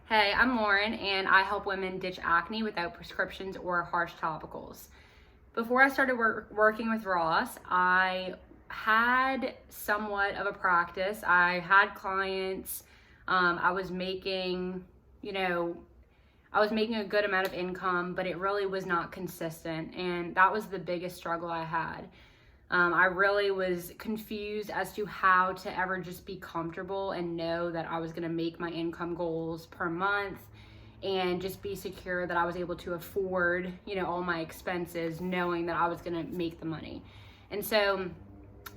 Hey, I'm Lauren, and I help women ditch acne without prescriptions or harsh topicals. Before I started working with Ross, I had somewhat of a practice. I had clients. I was making, I was making a good amount of income, but it really was not consistent. And that was the biggest struggle I had. I really was confused as to how to ever just be comfortable and know that I was going to make my income goals per month and just be secure that I was able to afford, all my expenses, knowing that I was going to make the money. And so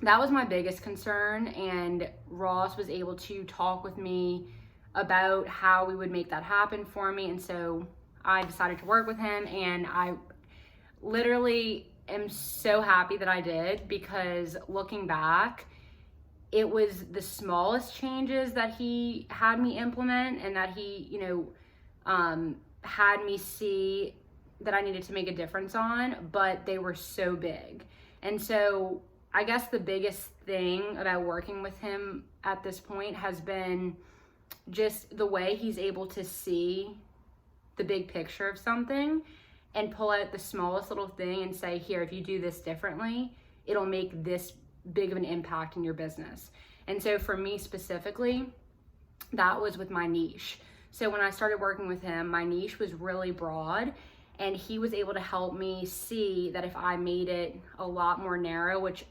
that was my biggest concern. And Ross was able to talk with me about how we would make that happen for me. And so I decided to work with him, and I literally am so happy that I did, because looking back, it was the smallest changes that he had me implement and that he, had me see that I needed to make a difference on, but they were so big. And so I guess the biggest thing about working with him at this point has been just the way he's able to see the big picture of something and pull out the smallest little thing and say, here, if you do this differently, it'll make this big of an impact in your business. And so for me specifically, that was with my niche. So when I started working with him, my niche was really broad, and he was able to help me see that if I made it a lot more narrow, which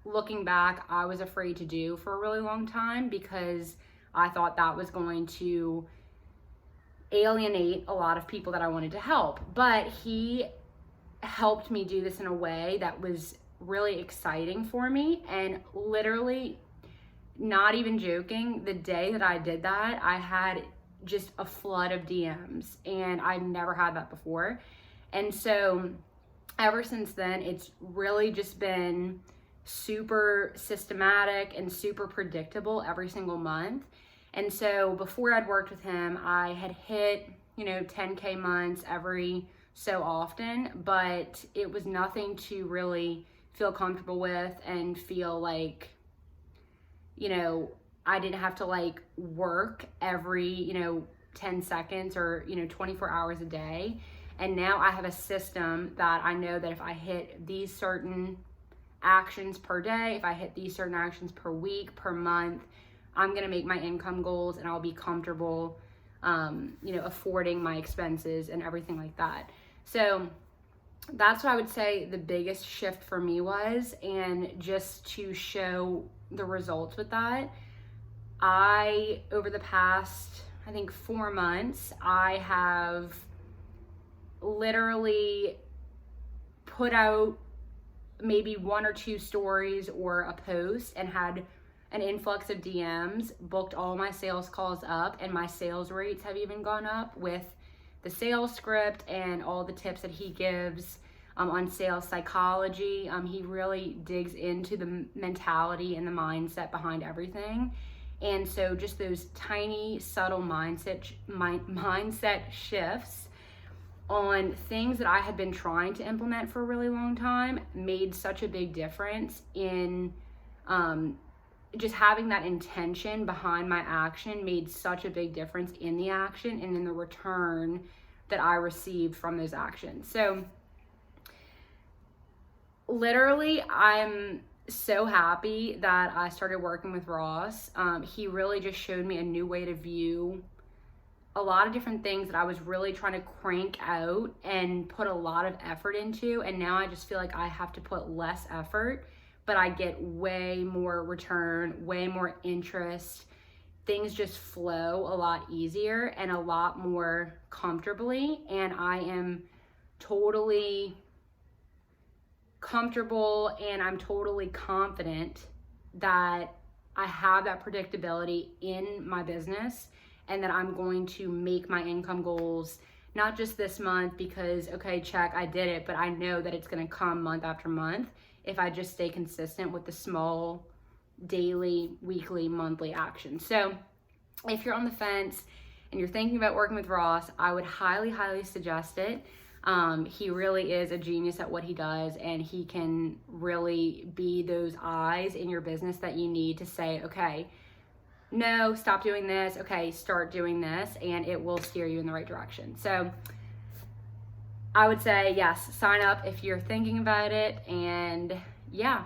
looking back, I was afraid to do for a really long time, because I thought that was going to alienate a lot of people that I wanted to help. But he helped me do this in a way that was really exciting for me. And literally, not even joking, the day that I did that, I had just a flood of DMs, and I've never had that before. And so ever since then, it's really just been super systematic and super predictable every single month. And so before I'd worked with him, I had hit, 10K months every so often, but it was nothing to really feel comfortable with and feel like, I didn't have to work every, 10 seconds or, 24 hours a day. And now I have a system that I know that if I hit these certain actions per day, if I hit these certain actions per week, per month, I'm going to make my income goals, and I'll be comfortable, affording my expenses and everything like that. So that's what I would say the biggest shift for me was. And just to show the results with that, over the past, I think 4 months, I have literally put out maybe 1 or 2 stories or a post and had an influx of DMs, booked all my sales calls up, and my sales rates have even gone up with the sales script and all the tips that he gives on sales psychology. He really digs into the mentality and the mindset behind everything. And so just those tiny, subtle mindset shifts on things that I had been trying to implement for a really long time made such a big difference in just having that intention behind my action made such a big difference in the action and in the return that I received from those actions. So literally, I'm so happy that I started working with Ross. He really just showed me a new way to view a lot of different things that I was really trying to crank out and put a lot of effort into. And now I just feel like I have to put less effort, but I get way more return, way more interest. Things just flow a lot easier and a lot more comfortably. And I am totally comfortable, and I'm totally confident that I have that predictability in my business, and that I'm going to make my income goals, not just this month because, okay, check, I did it, but I know that it's going to come month after month if I just stay consistent with the small daily, weekly, monthly actions. So if you're on the fence and you're thinking about working with Ross, I would highly, highly suggest it. He really is a genius at what he does, and he can really be those eyes in your business that you need to say, okay, no, stop doing this. Okay, start doing this, and it will steer you in the right direction. So I would say, yes, sign up if you're thinking about it. And yeah,